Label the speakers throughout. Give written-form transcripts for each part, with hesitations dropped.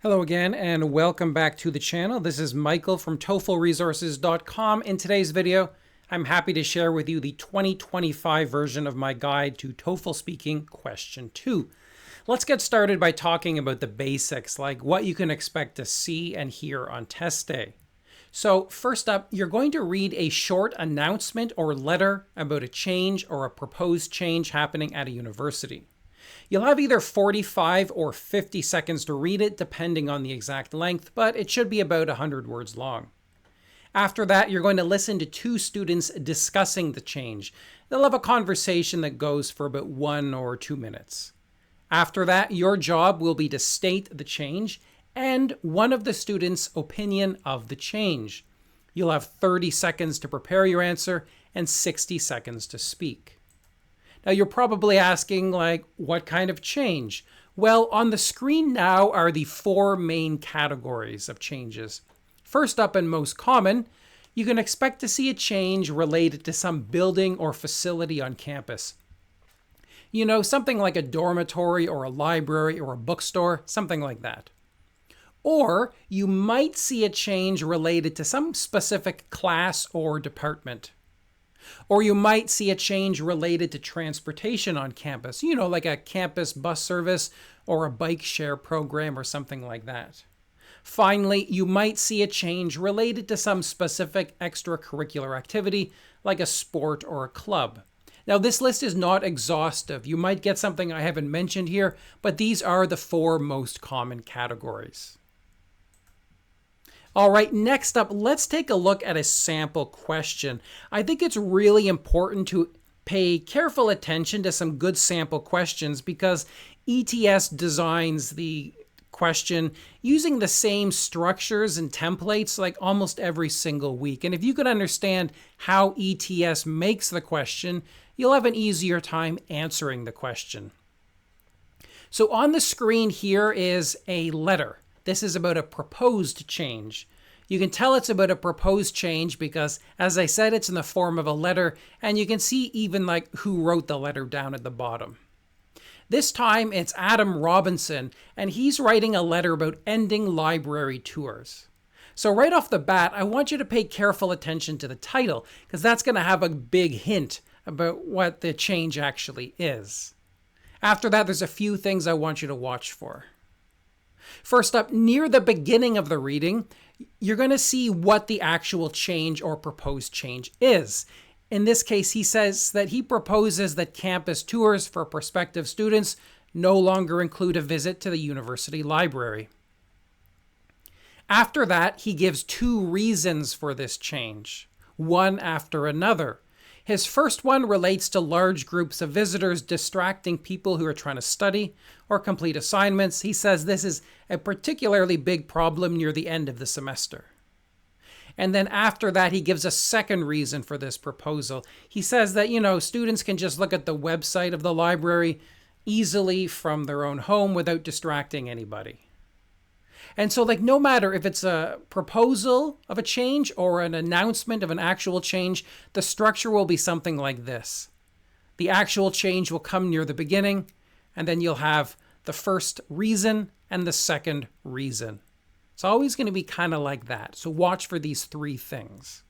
Speaker 1: Hello again and welcome back to the channel. This is Michael from TOEFLresources.com. In today's video, I'm happy to share with you the 2025 version of my guide to TOEFL speaking question 2. Let's get started by talking about the basics, like what you can expect to see and hear on test day. So first up, you're going to read a short announcement or letter about a change or a proposed change happening at a university. You'll have either 45 or 50 seconds to read it, depending on the exact length, but it should be about 100 words long. After that, you're going to listen to two students discussing the change. They'll have a conversation that goes for about 1 or 2 minutes. After that, your job will be to state the change and one of the students' opinion of the change. You'll have 30 seconds to prepare your answer and 60 seconds to speak. Now you're probably asking, what kind of change? Well, on the screen now are the 4 main categories of changes. First up and most common, you can expect to see a change related to some building or facility on campus. You know, something like a dormitory or a library or a bookstore, something like that. Or you might see a change related to some specific class or department. Or you might see a change related to transportation on campus, like a campus bus service or a bike share program or something like that. Finally, you might see a change related to some specific extracurricular activity, like a sport or a club. Now, this list is not exhaustive. You might get something I haven't mentioned here, but these are the 4 most common categories. All right, next up, let's take a look at a sample question. I think it's really important to pay careful attention to some good sample questions because ETS designs the question using the same structures and templates like almost every single week. And if you could understand how ETS makes the question, you'll have an easier time answering the question. So on the screen here is a letter. This is about a proposed change. You can tell it's about a proposed change because, as I said, it's in the form of a letter, and you can see even who wrote the letter down at the bottom. This time it's Adam Robinson, and he's writing a letter about ending library tours. So right off the bat, I want you to pay careful attention to the title because that's going to have a big hint about what the change actually is. After that, there's a few things I want you to watch for. First up, near the beginning of the reading, you're going to see what the actual change or proposed change is. In this case, he says that he proposes that campus tours for prospective students no longer include a visit to the university library. After that, he gives 2 reasons for this change, one after another. His first one relates to large groups of visitors distracting people who are trying to study or complete assignments. He says this is a particularly big problem near the end of the semester. And then after that, he gives a second reason for this proposal. He says that, students can just look at the website of the library easily from their own home without distracting anybody. And so no matter if it's a proposal of a change or an announcement of an actual change, the structure will be something like this. The actual change will come near the beginning, and then you'll have the first reason and the second reason. It's always going to be kind of like that. So watch for these 3 things.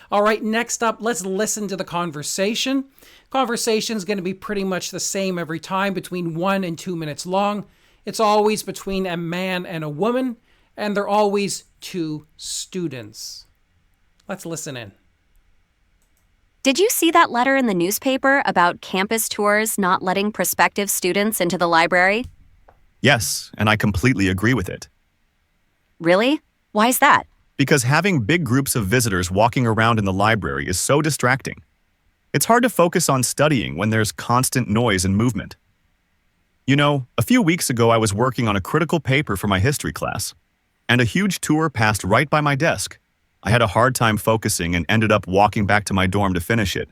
Speaker 1: All right, next up, let's listen to the conversation. Conversation is going to be pretty much the same every time, between 1 and 2 minutes long. It's always between a man and a woman, and they're always 2 students. Let's listen in.
Speaker 2: Did you see that letter in the newspaper about campus tours not letting prospective students into the library?
Speaker 3: Yes, and I completely agree with it.
Speaker 2: Really? Why is that?
Speaker 3: Because having big groups of visitors walking around in the library is so distracting. It's hard to focus on studying when there's constant noise and movement. A few weeks ago I was working on a critical paper for my history class, and a huge tour passed right by my desk. I had a hard time focusing and ended up walking back to my dorm to finish it.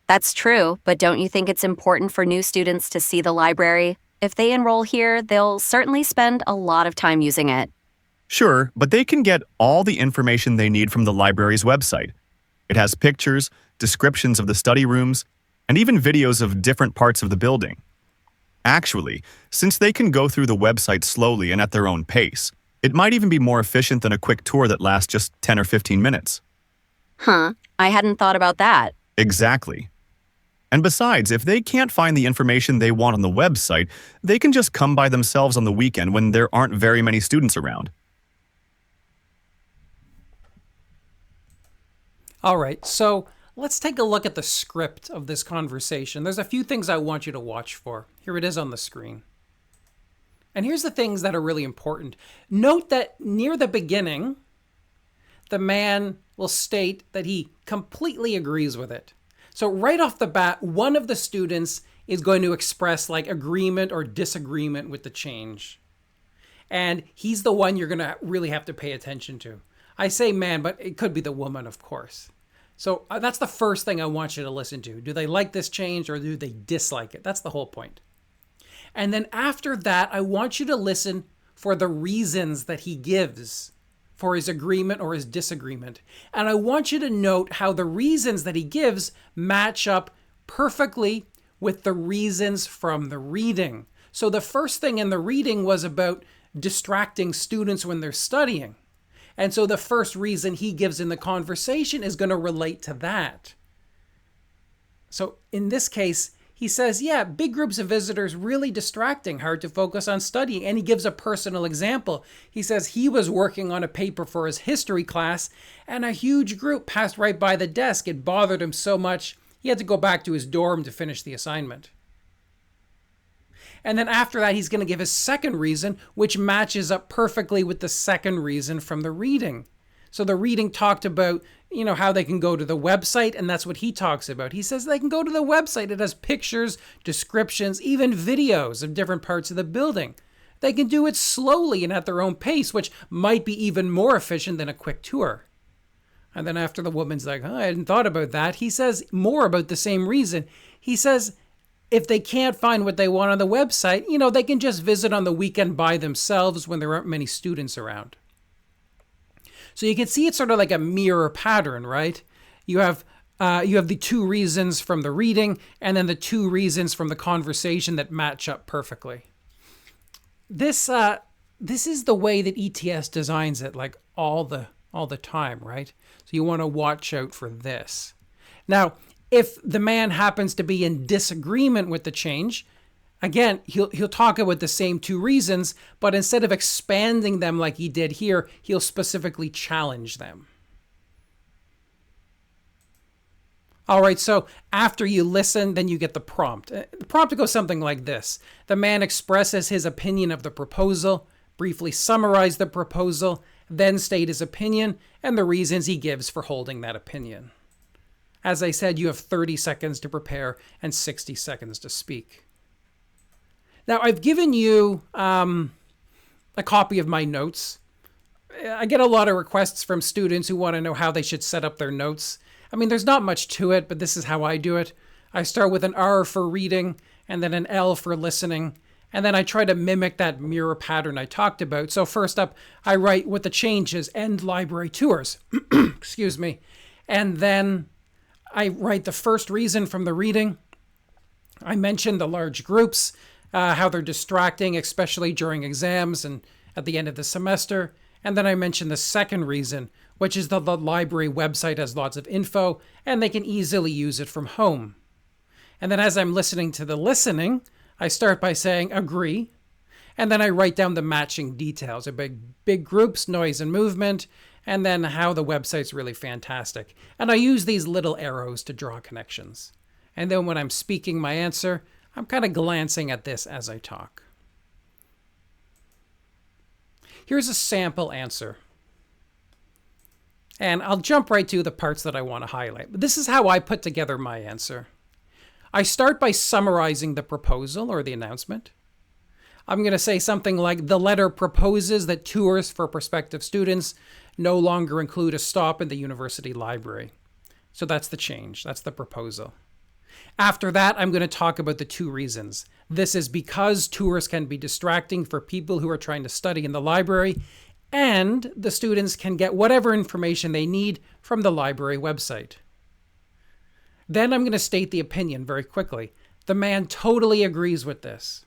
Speaker 2: That's true, but don't you think it's important for new students to see the library? If they enroll here, they'll certainly spend a lot of time using it.
Speaker 3: Sure, but they can get all the information they need from the library's website. It has pictures, descriptions of the study rooms, and even videos of different parts of the building. Actually, since they can go through the website slowly and at their own pace, it might even be more efficient than a quick tour that lasts just 10 or 15 minutes.
Speaker 2: Huh, I hadn't thought about that.
Speaker 3: Exactly. And besides, if they can't find the information they want on the website, they can just come by themselves on the weekend when there aren't very many students around.
Speaker 1: All right, so let's take a look at the script of this conversation. There's a few things I want you to watch for. Here it is on the screen. And here's the things that are really important. Note that near the beginning, the man will state that he completely agrees with it. So right off the bat, one of the students is going to express like agreement or disagreement with the change. And he's the one you're going to really have to pay attention to. I say man, but it could be the woman, of course. So that's the first thing I want you to listen to. Do they like this change or do they dislike it? That's the whole point. And then after that, I want you to listen for the reasons that he gives for his agreement or his disagreement. And I want you to note how the reasons that he gives match up perfectly with the reasons from the reading. So the first thing in the reading was about distracting students when they're studying. And so the first reason he gives in the conversation is going to relate to that. So in this case, he says, yeah, big groups of visitors, really distracting, hard to focus on studying. And he gives a personal example. He says he was working on a paper for his history class and a huge group passed right by the desk. It bothered him so much, he had to go back to his dorm to finish the assignment. And then after that, he's going to give his second reason, which matches up perfectly with the second reason from the reading. So the reading talked about, how they can go to the website, and that's what he talks about. He says they can go to the website. It has pictures, descriptions, even videos of different parts of the building. They can do it slowly and at their own pace, which might be even more efficient than a quick tour. And then after the woman's like, I hadn't thought about that, he says more about the same reason. He says, if they can't find what they want on the website, they can just visit on the weekend by themselves when there aren't many students around. So you can see it's sort of like a mirror pattern, right? You have the two reasons from the reading and then the two reasons from the conversation that match up perfectly. This is the way that ETS designs it, like all the time, right? So you want to watch out for this. Now, if the man happens to be in disagreement with the change, again, he'll talk about the same two reasons, but instead of expanding them like he did here, he'll specifically challenge them. All right, so after you listen, then you get the prompt. The prompt goes something like this. The man expresses his opinion of the proposal, briefly summarize the proposal, then state his opinion and the reasons he gives for holding that opinion. As I said, you have 30 seconds to prepare and 60 seconds to speak. Now, I've given you a copy of my notes. I get a lot of requests from students who want to know how they should set up their notes. I mean, there's not much to it, but this is how I do it. I start with an R for reading and then an L for listening. And then I try to mimic that mirror pattern I talked about. So first up, I write what the change is, end library tours. Excuse me. And then I write the first reason from the reading. I mentioned the large groups, how they're distracting, especially during exams and at the end of the semester. And then I mentioned the second reason, which is that the library website has lots of info and they can easily use it from home. And then as I'm listening to the listening, I start by saying agree. And then I write down the matching details about big groups, noise and movement, and then how the website's really fantastic. And I use these little arrows to draw connections. And then when I'm speaking my answer, I'm kind of glancing at this as I talk. Here's a sample answer. And I'll jump right to the parts that I want to highlight. But this is how I put together my answer. I start by summarizing the proposal or the announcement. I'm going to say something like, the letter proposes that tours for prospective students no longer include a stop in the university library. So that's the change. That's the proposal. After that, I'm going to talk about the two reasons. This is because tours can be distracting for people who are trying to study in the library, and the students can get whatever information they need from the library website. Then I'm going to state the opinion very quickly. The man totally agrees with this.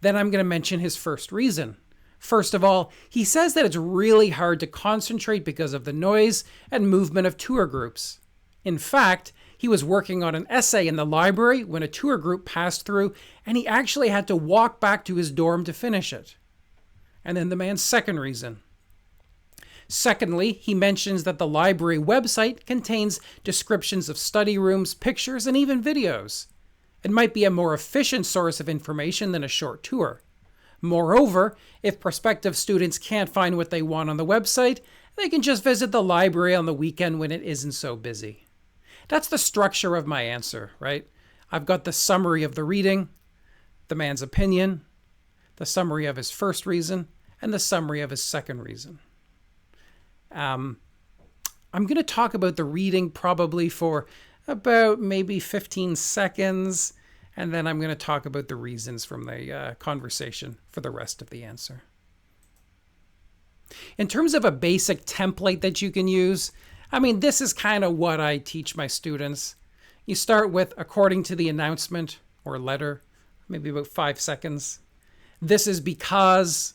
Speaker 1: Then I'm going to mention his first reason. First of all, he says that it's really hard to concentrate because of the noise and movement of tour groups. In fact, he was working on an essay in the library when a tour group passed through, and he actually had to walk back to his dorm to finish it. And then the man's second reason. Secondly, he mentions that the library website contains descriptions of study rooms, pictures, and even videos. It might be a more efficient source of information than a short tour. Moreover, if prospective students can't find what they want on the website, they can just visit the library on the weekend when it isn't so busy. That's the structure of my answer, right? I've got the summary of the reading, the man's opinion, the summary of his first reason, and the summary of his second reason. I'm going to talk about the reading probably for about maybe 15 seconds, and then I'm going to talk about the reasons from the conversation for the rest of the answer. In terms of a basic template that you can use, this is kind of what I teach my students. You start with, according to the announcement or letter, maybe about 5 seconds. This is because,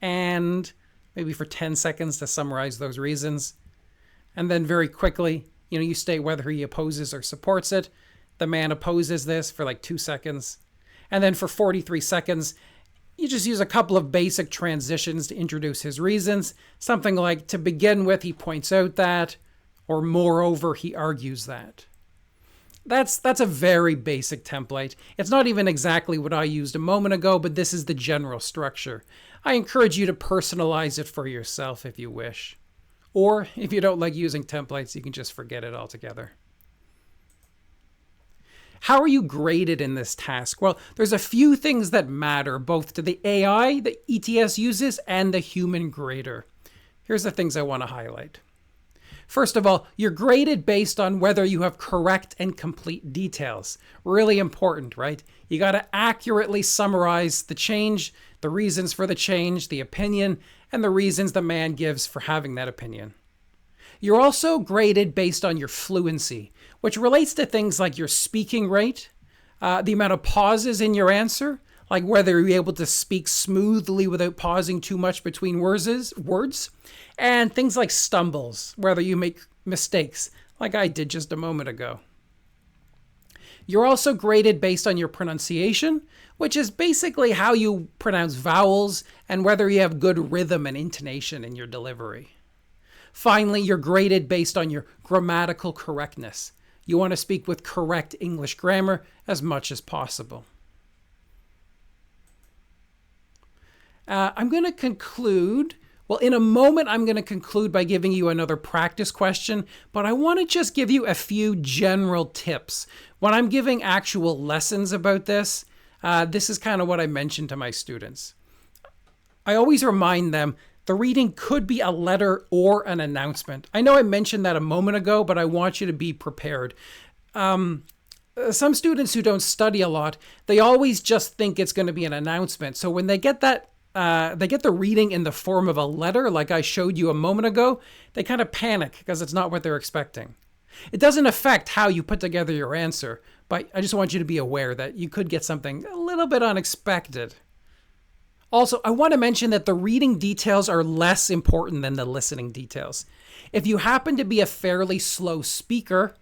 Speaker 1: and maybe for 10 seconds to summarize those reasons. And then very quickly, you state whether he opposes or supports it. The man opposes this for like 2 seconds. And then for 43 seconds, you just use a couple of basic transitions to introduce his reasons. Something like, to begin with, he points out that, or moreover, he argues that. That's a very basic template. It's not even exactly what I used a moment ago, but this is the general structure. I encourage you to personalize it for yourself if you wish. Or if you don't like using templates, you can just forget it altogether. How are you graded in this task? Well, there's a few things that matter, both to the AI that ETS uses and the human grader. Here's the things I want to highlight. First of all, you're graded based on whether you have correct and complete details. Really important, right? You got to accurately summarize the change, the reasons for the change, the opinion, and the reasons the man gives for having that opinion. You're also graded based on your fluency, which relates to things like your speaking rate, the amount of pauses in your answer, like whether you're able to speak smoothly without pausing too much between words, and things like stumbles, whether you make mistakes, like I did just a moment ago. You're also graded based on your pronunciation, which is basically how you pronounce vowels and whether you have good rhythm and intonation in your delivery. Finally, you're graded based on your grammatical correctness. You want to speak with correct English grammar as much as possible. I'm going to conclude. Well, in a moment, I'm going to conclude by giving you another practice question, but I want to just give you a few general tips. When I'm giving actual lessons about this, this is kind of what I mention to my students. I always remind them the reading could be a letter or an announcement. I know I mentioned that a moment ago, but I want you to be prepared. Some students who don't study a lot, they always just think it's going to be an announcement. So when they get that, they get the reading in the form of a letter, like I showed you a moment ago, they kind of panic because it's not what they're expecting. It doesn't affect how you put together your answer, but I just want you to be aware that you could get something a little bit unexpected. Also, I want to mention that the reading details are less important than the listening details. If you happen to be a fairly slow speaker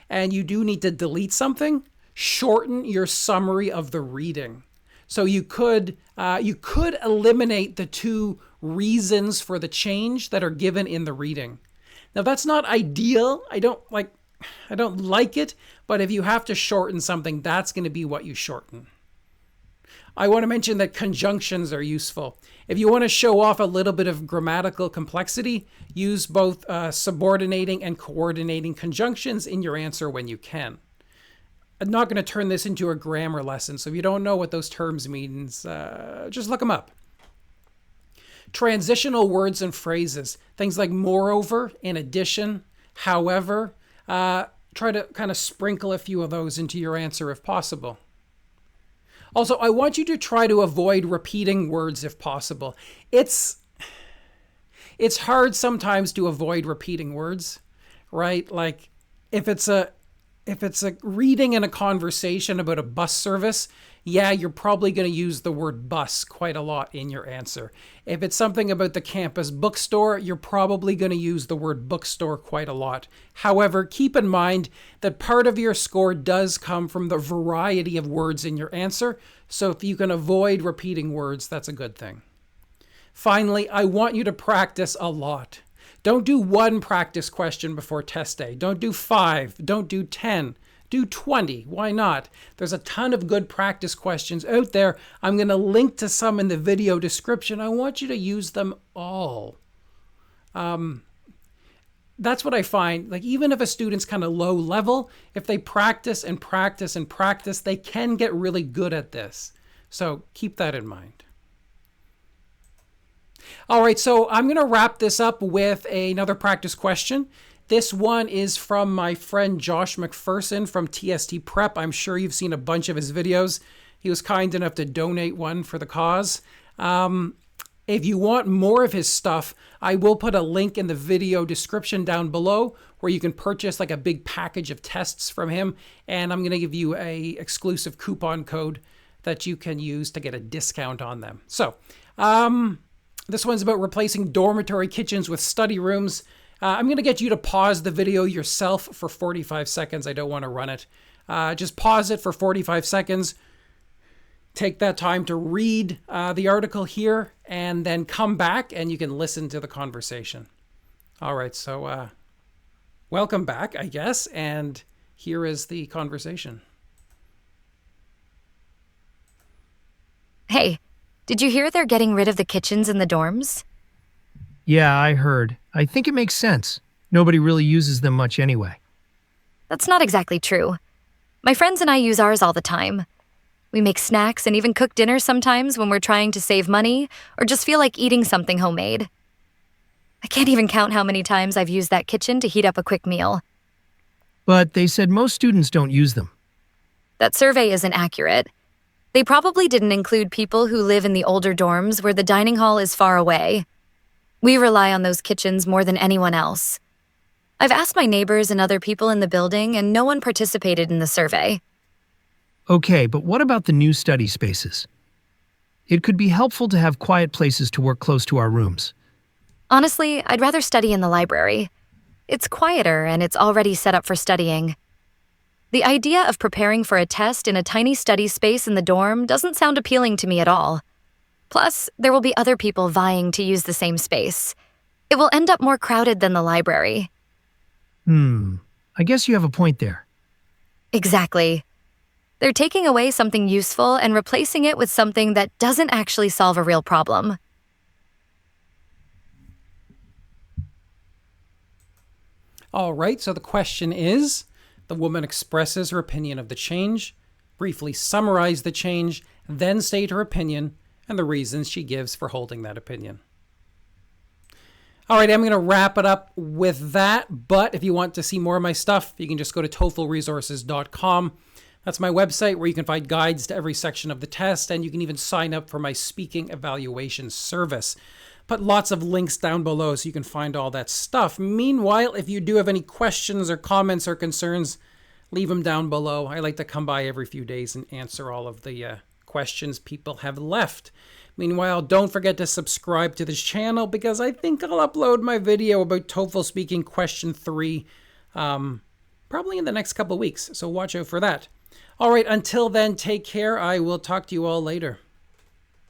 Speaker 1: and you do need to delete something, shorten your summary of the reading. So you could eliminate the 2 reasons for the change that are given in the reading. Now that's not ideal. I don't like it, but if you have to shorten something, that's going to be what you shorten. I want to mention that conjunctions are useful. If you want to show off a little bit of grammatical complexity, use both subordinating and coordinating conjunctions in your answer when you can. I'm not going to turn this into a grammar lesson, so if you don't know what those terms mean, just look them up. Transitional words and phrases, things like moreover, in addition, however, try to kind of sprinkle a few of those into your answer if possible. Also, I want you to try to avoid repeating words if possible. It's hard sometimes to avoid repeating words, right? Like if it's a If it's a reading in a conversation about a bus service, yeah, you're probably going to use the word bus quite a lot in your answer. If it's something about the campus bookstore, you're probably going to use the word bookstore quite a lot. However, keep in mind that part of your score does come from the variety of words in your answer. So if you can avoid repeating words, that's a good thing. Finally, I want you to practice a lot. Don't do one practice question before test day. Don't do 5. Don't do 10. Do 20. Why not? There's a ton of good practice questions out there. I'm going to link to some in the video description. I want you to use them all. That's what I find. Like, even if a student's kind of low level, if they practice and practice and practice, they can get really good at this. So keep that in mind. All right, so I'm going to wrap this up with another practice question. This one is from my friend Josh McPherson from TST Prep. I'm sure you've seen a bunch of his videos. He was kind enough to donate one for the cause. If you want more of his stuff, I will put a link in the video description down below where you can purchase like a big package of tests from him. And I'm going to give you a exclusive coupon code that you can use to get a discount on them. So, this one's about replacing dormitory kitchens with study rooms. I'm going to get you to pause the video yourself for 45 seconds. I don't want to run it. Just pause it for 45 seconds. Take that time to read the article here and then come back and you can listen to the conversation. All right, so welcome back, I guess. And here is the conversation.
Speaker 2: Hey, did you hear they're getting rid of the kitchens in the dorms?
Speaker 4: Yeah, I heard. I think it makes sense. Nobody really uses them much anyway.
Speaker 2: That's not exactly true. My friends and I use ours all the time. We make snacks and even cook dinner sometimes when we're trying to save money or just feel like eating something homemade. I can't even count how many times I've used that kitchen to heat up a quick meal.
Speaker 4: But they said most students don't use them.
Speaker 2: That survey isn't accurate. They probably didn't include people who live in the older dorms where the dining hall is far away. We rely on those kitchens more than anyone else. I've asked my neighbors and other people in the building, and no one participated in the survey.
Speaker 4: Okay, but what about the new study spaces? It could be helpful to have quiet places to work close to our rooms.
Speaker 2: Honestly, I'd rather study in the library. It's quieter and it's already set up for studying. The idea of preparing for a test in a tiny study space in the dorm doesn't sound appealing to me at all. Plus, there will be other people vying to use the same space. It will end up more crowded than the library.
Speaker 4: I guess you have a point there.
Speaker 2: Exactly. They're taking away something useful and replacing it with something that doesn't actually solve a real problem.
Speaker 1: All right, so the question is, the woman expresses her opinion of the change, briefly summarize the change, then state her opinion and the reasons she gives for holding that opinion. All right, I'm going to wrap it up with that, but if you want to see more of my stuff, you can just go to TOEFLresources.com. That's my website where you can find guides to every section of the test, and you can even sign up for my speaking evaluation service. Put lots of links down below so you can find all that stuff. Meanwhile, if you do have any questions or comments or concerns, leave them down below. I like to come by every few days and answer all of the questions people have left. Meanwhile, don't forget to subscribe to this channel because I think I'll upload my video about TOEFL speaking question 3 probably in the next couple of weeks. So watch out for that. All right, until then, take care. I will talk to you all later.